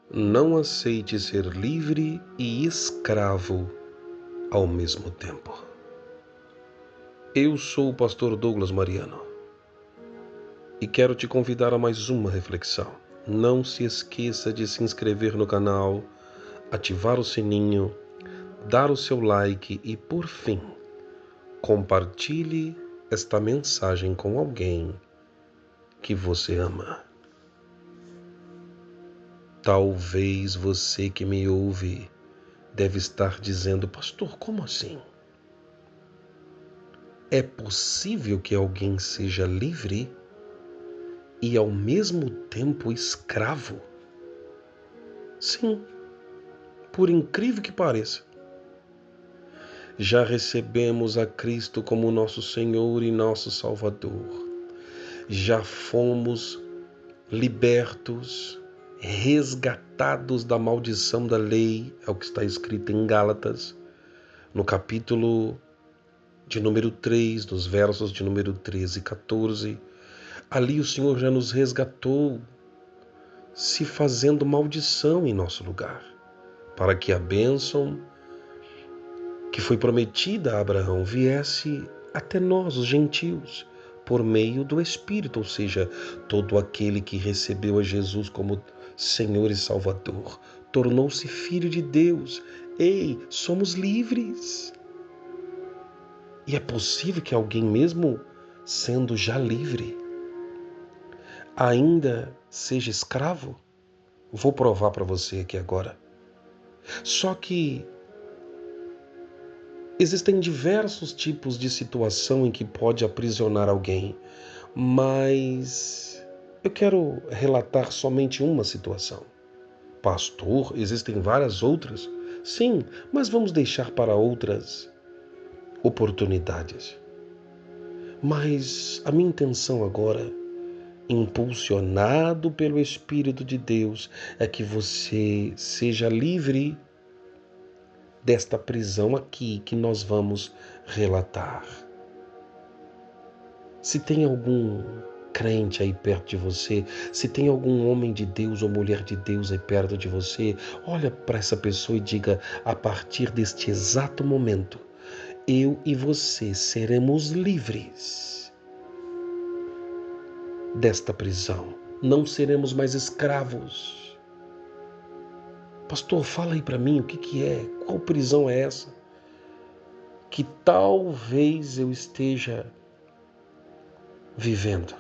Não aceite ser livre e escravo ao mesmo tempo. Eu sou o pastor Douglas Mariano e quero te convidar a mais uma reflexão. Não se esqueça de se inscrever no canal, ativar o sininho, dar o seu like e, por fim, compartilhe esta mensagem com alguém que você ama. Talvez você que me ouve deve estar dizendo: pastor, como assim? É possível que alguém seja livre e ao mesmo tempo escravo? Sim, por incrível que pareça. Já recebemos a Cristo como nosso Senhor e nosso Salvador. Já fomos libertos, resgatados da maldição da lei, é o que está escrito em Gálatas, no capítulo de número 3, nos versos de número 13 e 14. Ali o Senhor já nos resgatou, se fazendo maldição em nosso lugar, para que a bênção que foi prometida a Abraão viesse até nós, os gentios, por meio do Espírito, ou seja, todo aquele que recebeu a Jesus como Senhor e Salvador, tornou-se filho de Deus. Ei, somos livres. E é possível que alguém, mesmo sendo já livre, ainda seja escravo? Vou provar para você aqui agora. Só que existem diversos tipos de situação em que pode aprisionar alguém, mas eu quero relatar somente uma situação. Pastor, existem várias outras? Sim, mas vamos deixar para outras oportunidades. Mas a minha intenção agora, impulsionado pelo Espírito de Deus, é que você seja livre desta prisão aqui que nós vamos relatar. Se tem algum crente aí perto de você, se tem algum homem de Deus ou mulher de Deus aí perto de você, olha para essa pessoa e diga: a partir deste exato momento, eu e você seremos livres desta prisão. Não seremos mais escravos. Pastor, fala aí para mim o que é, qual prisão é essa? Que talvez eu esteja vivendo.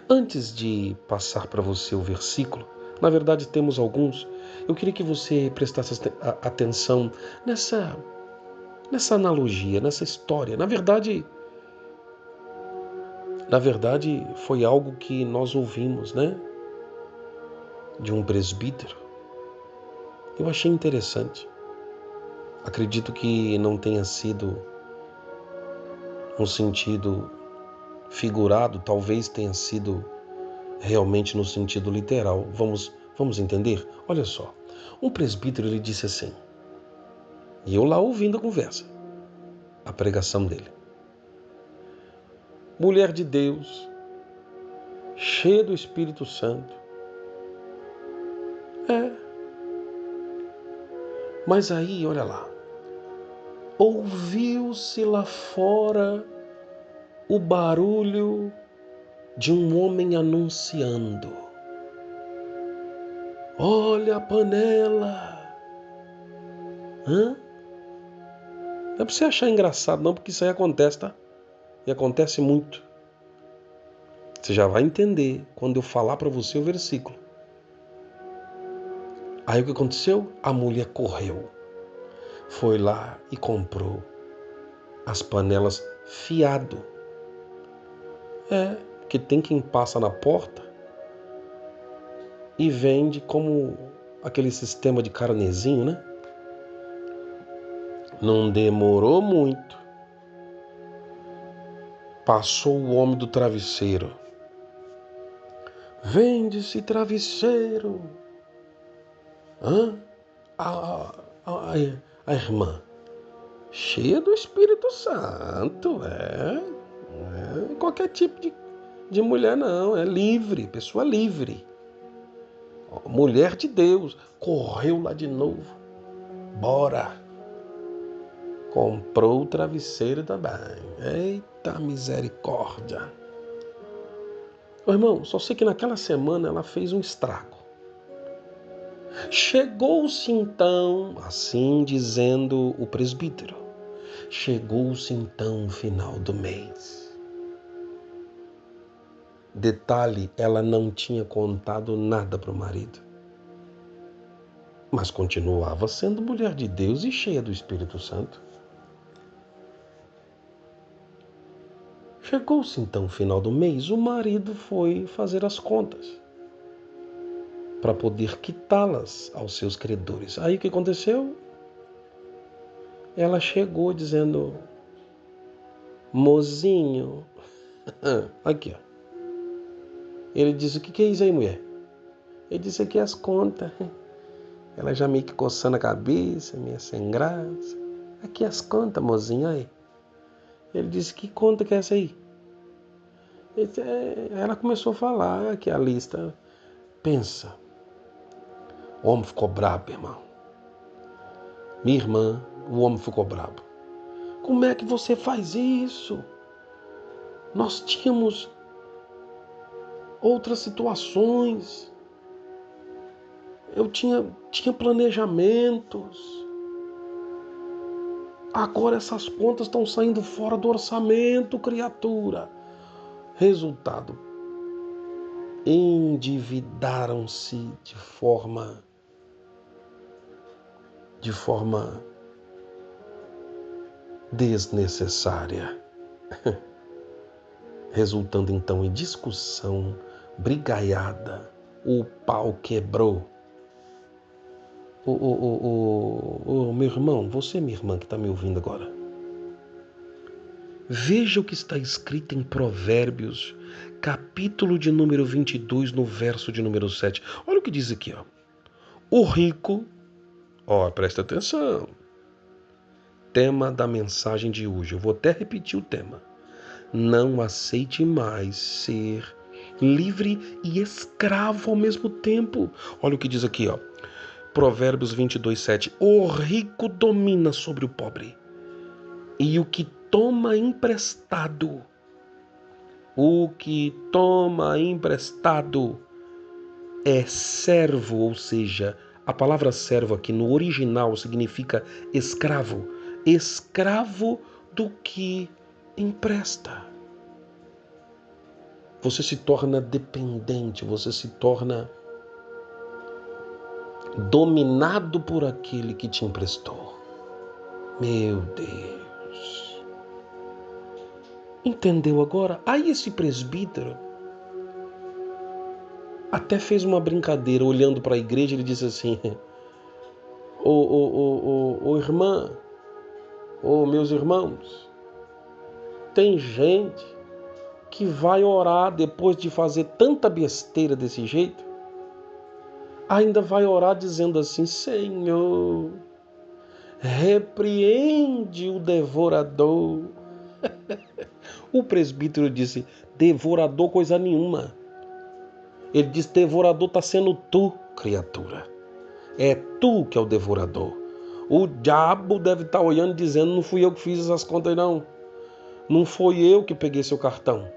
Antes de passar para você o versículo, na verdade temos alguns, eu queria que você prestasse atenção nessa analogia, nessa história. Na verdade foi algo que nós ouvimos, né? De um presbítero. Eu achei interessante. Acredito que não tenha sido no sentido figurado, talvez tenha sido realmente no sentido literal. Vamos entender? Olha só. Um presbítero, ele disse assim, e eu lá ouvindo a conversa, a pregação dele. Mulher de Deus, cheia do Espírito Santo. Mas aí, olha lá. Ouviu-se lá fora o barulho de um homem anunciando. Olha a panela. Não é pra você achar engraçado não, porque isso aí acontece, tá? E acontece muito. Você já vai entender quando eu falar para você o versículo. Aí o que aconteceu? A mulher correu. Foi lá e comprou as panelas fiado. Porque tem quem passa na porta e vende como aquele sistema de carnezinho, né? Não demorou muito. Passou o homem do travesseiro. Vende-se travesseiro. A irmã, cheia do Espírito Santo, Não é qualquer tipo de mulher não, é livre, pessoa livre. Mulher de Deus, correu lá de novo. Bora! Comprou o travesseiro também. Eita misericórdia! Ô, irmão, só sei que naquela semana ela fez um estrago. Chegou-se então, assim dizendo o presbítero, chegou-se então o final do mês. Detalhe, ela não tinha contado nada para o marido. Mas continuava sendo mulher de Deus e cheia do Espírito Santo. Chegou-se então o final do mês, o marido foi fazer as contas para poder quitá-las aos seus credores. Aí o que aconteceu? Ela chegou dizendo, mozinho, aqui ó. Ele disse, o que é isso aí, mulher? Ele disse, aqui as contas. Ela já meio que coçando a cabeça, meio sem graça. Aqui as contas, mozinho, aí. Ele disse, que conta que é essa aí? Ela começou a falar aqui a lista. Pensa. O homem ficou brabo, irmão. Minha irmã, o homem ficou brabo. Como é que você faz isso? Nós tínhamos outras situações. Eu tinha planejamentos. Agora essas contas estão saindo fora do orçamento, criatura. Resultado, endividaram-se de forma desnecessária, resultando então em discussão, brigaiada, o pau quebrou. Meu irmão, você minha irmã que está me ouvindo agora, veja o que está escrito em Provérbios, capítulo de número 22, no verso de número 7. Olha o que diz aqui, ó. O rico, presta atenção, tema da mensagem de hoje, eu vou até repetir o tema. Não aceite mais ser livre e escravo ao mesmo tempo. Olha o que diz aqui, ó. Provérbios 22, 7. O rico domina sobre o pobre, e o que toma emprestado é servo, ou seja, a palavra servo aqui no original significa escravo. Escravo do que empresta. Você se torna dependente, você se torna dominado por aquele que te emprestou. Meu Deus. Entendeu agora? Aí esse presbítero até fez uma brincadeira, olhando para a igreja, ele disse assim, irmã, meus irmãos, tem gente que vai orar depois de fazer tanta besteira desse jeito, ainda vai orar dizendo assim, Senhor, repreende o devorador. O presbítero disse, devorador coisa nenhuma. Ele disse, devorador está sendo tu, criatura. É tu que é o devorador. O diabo deve estar olhando e dizendo, não fui eu que fiz essas contas não. Não foi eu que peguei seu cartão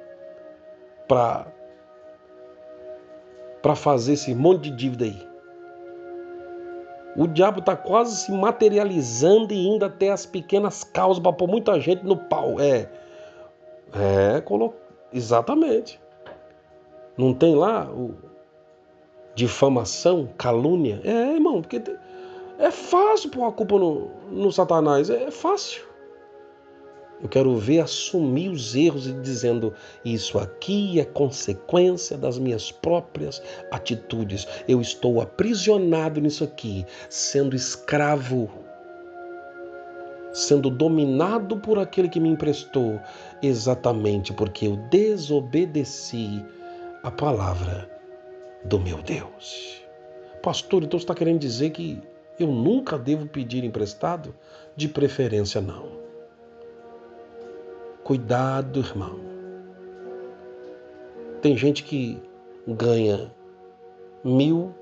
para fazer esse monte de dívida aí. O diabo está quase se materializando e indo até as pequenas causas para pôr muita gente no pau. Exatamente. Não tem lá difamação, calúnia? Irmão, porque é fácil pôr a culpa no Satanás, é fácil. Eu quero ver assumir os erros e dizendo, isso aqui é consequência das minhas próprias atitudes. Eu estou aprisionado nisso aqui, sendo escravo, sendo dominado por aquele que me emprestou, exatamente porque eu desobedeci a palavra do meu Deus. Pastor, então você está querendo dizer que eu nunca devo pedir emprestado? De preferência não. Cuidado, irmão. Tem gente que ganha 1.000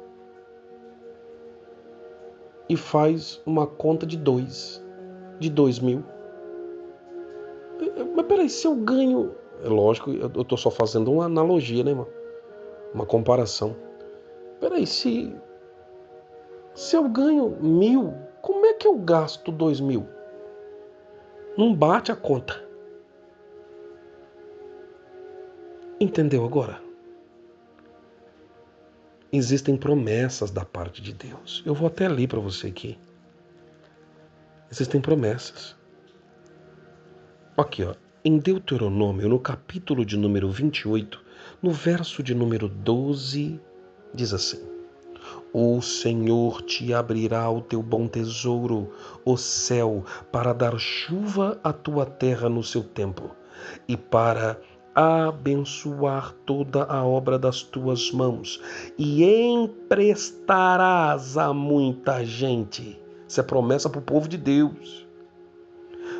e faz uma conta de 2.000. Mas peraí, se eu ganho... É lógico, eu tô só fazendo uma analogia, né, irmão? Uma comparação. Peraí, se eu ganho 1.000, como é que eu gasto 2.000? Não bate a conta. Entendeu agora? Existem promessas da parte de Deus. Eu vou até ler para você aqui. Existem promessas. Aqui, ó. Em Deuteronômio, no capítulo de número 28, no verso de número 12, diz assim: O Senhor te abrirá o teu bom tesouro, o céu, para dar chuva à tua terra no seu tempo, e para abençoar toda a obra das tuas mãos, e emprestarás a muita gente. Isso é promessa para o povo de Deus.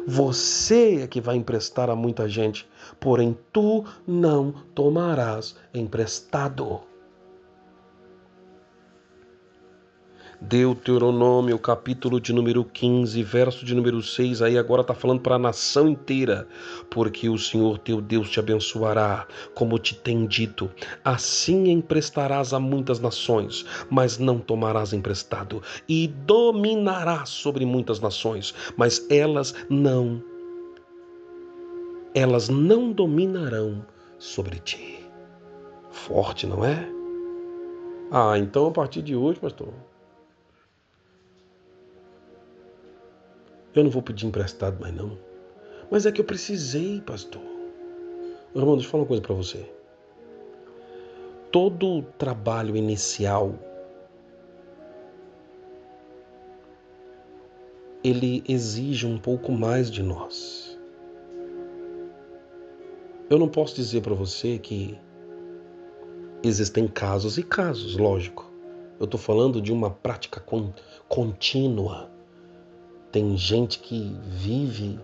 Você é que vai emprestar a muita gente, porém tu não tomarás emprestado. Deuteronômio, capítulo de número 15, verso de número 6, aí agora está falando para a nação inteira. Porque o Senhor teu Deus te abençoará, como te tem dito. Assim emprestarás a muitas nações, mas não tomarás emprestado. E dominarás sobre muitas nações, mas elas não dominarão sobre ti. Forte, não é? Ah, então a partir de hoje, pastor, eu não vou pedir emprestado mais não. Mas é que eu precisei, pastor. Irmão, deixa eu falar uma coisa para você. Todo trabalho inicial, ele exige um pouco mais de nós. Eu não posso dizer para você que existem casos e casos, lógico. Eu estou falando de uma prática contínua. Tem gente que vive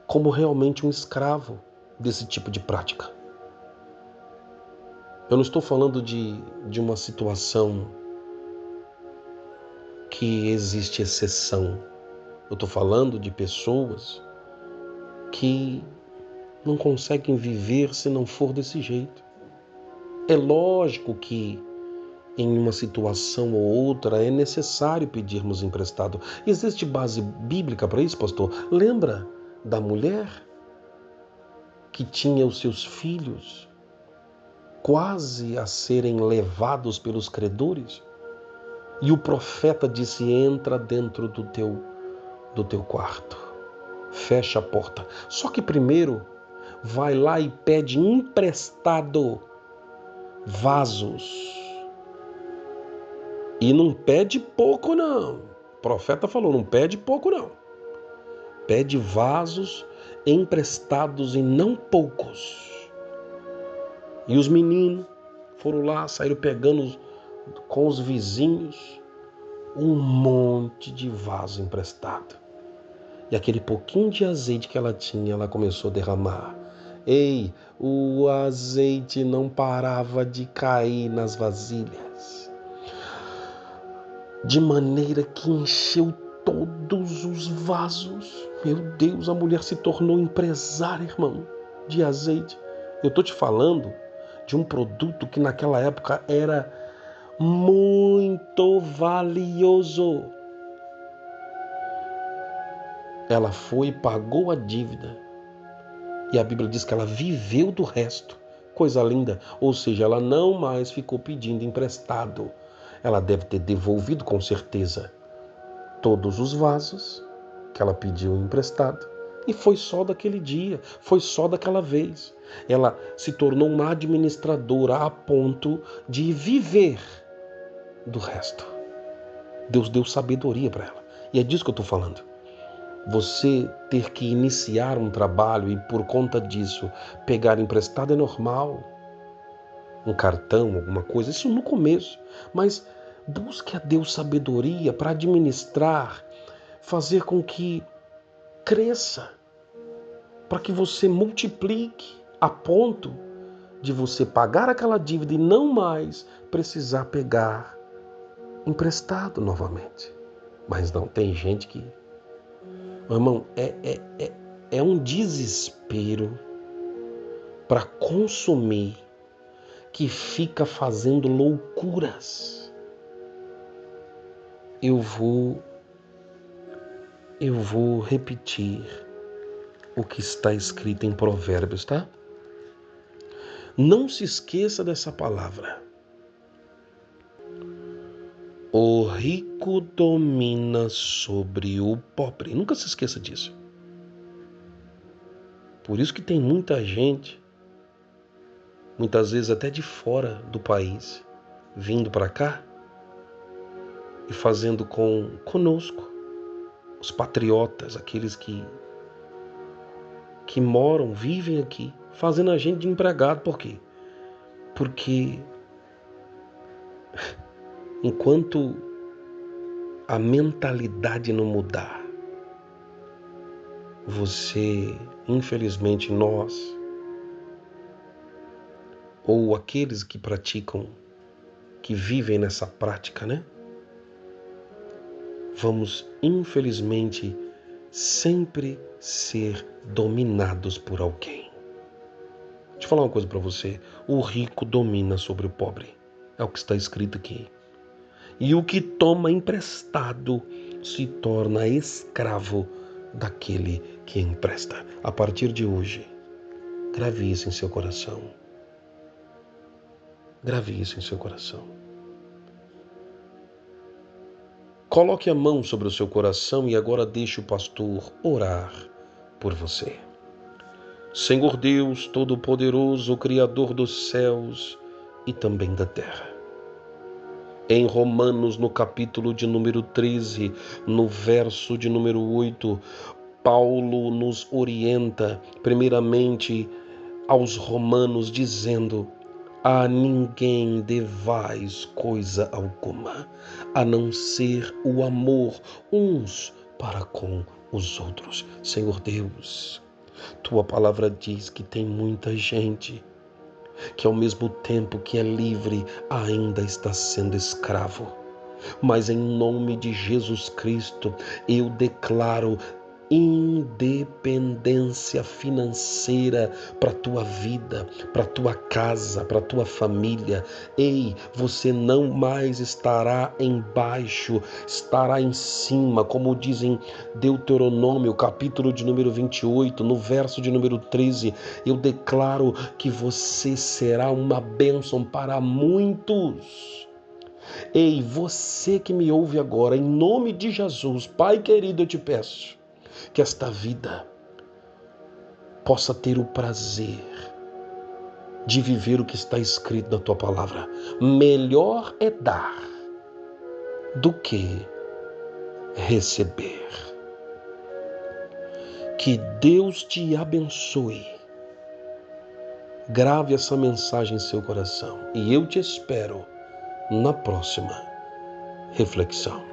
como realmente um escravo desse tipo de prática. Eu não estou falando de uma situação que existe exceção. Eu estou falando de pessoas que não conseguem viver se não for desse jeito. É lógico que em uma situação ou outra é necessário pedirmos emprestado. Existe base bíblica para isso, pastor? Lembra da mulher que tinha os seus filhos quase a serem levados pelos credores? E o profeta disse: entra dentro do teu quarto, fecha a porta. Só que primeiro vai lá e pede emprestado vasos. E não pede pouco não. O profeta falou, não pede pouco não. Pede vasos emprestados e não poucos. E os meninos foram lá, saíram pegando com os vizinhos um monte de vaso emprestado. E aquele pouquinho de azeite que ela tinha, ela começou a derramar. Ei, o azeite não parava de cair nas vasilhas, de maneira que encheu todos os vasos. Meu Deus, a mulher se tornou empresária, irmão, de azeite. Eu estou te falando de um produto que naquela época era muito valioso. Ela foi e pagou a dívida. E a Bíblia diz que ela viveu do resto. Coisa linda. Ou seja, ela não mais ficou pedindo emprestado. Ela deve ter devolvido com certeza todos os vasos que ela pediu emprestado. E foi só daquele dia, foi só daquela vez. Ela se tornou uma administradora a ponto de viver do resto. Deus deu sabedoria para ela. E é disso que eu estou falando. Você ter que iniciar um trabalho e por conta disso pegar emprestado é normal. Um cartão, alguma coisa, isso no começo. Mas busque a Deus sabedoria para administrar, fazer com que cresça, para que você multiplique a ponto de você pagar aquela dívida e não mais precisar pegar emprestado novamente. Mas não, tem gente que... Meu irmão, é um desespero para consumir que fica fazendo loucuras. Eu vou repetir o que está escrito em Provérbios, tá? Não se esqueça dessa palavra. O rico domina sobre o pobre. Nunca se esqueça disso. Por isso que tem muita gente, muitas vezes até de fora do país, vindo para cá e fazendo conosco, os patriotas, aqueles que moram, vivem aqui, fazendo a gente de empregado. Por quê? Porque enquanto a mentalidade não mudar, você, infelizmente nós, ou aqueles que praticam, que vivem nessa prática, né? Vamos, infelizmente, sempre ser dominados por alguém. Deixa eu falar uma coisa para você. O rico domina sobre o pobre. É o que está escrito aqui. E o que toma emprestado se torna escravo daquele que empresta. A partir de hoje, grave isso em seu coração. Grave isso em seu coração. Coloque a mão sobre o seu coração e agora deixe o pastor orar por você. Senhor Deus Todo-Poderoso, Criador dos céus e também da terra. Em Romanos, no capítulo de número 13, no verso de número 8, Paulo nos orienta, primeiramente, aos romanos, dizendo: a ninguém devais coisa alguma, a não ser o amor uns para com os outros. Senhor Deus, tua palavra diz que tem muita gente que ao mesmo tempo que é livre, ainda está sendo escravo. Mas em nome de Jesus Cristo, eu declaro independência financeira para tua vida, para tua casa, para tua família. Ei, você não mais estará embaixo, estará em cima, como dizem Deuteronômio, capítulo de número 28, no verso de número 13. Eu declaro que você será uma bênção para muitos. Ei, você que me ouve agora, em nome de Jesus, Pai querido, eu te peço que esta vida possa ter o prazer de viver o que está escrito na tua palavra. Melhor é dar do que receber. Que Deus te abençoe. Grave essa mensagem em seu coração e eu te espero na próxima reflexão.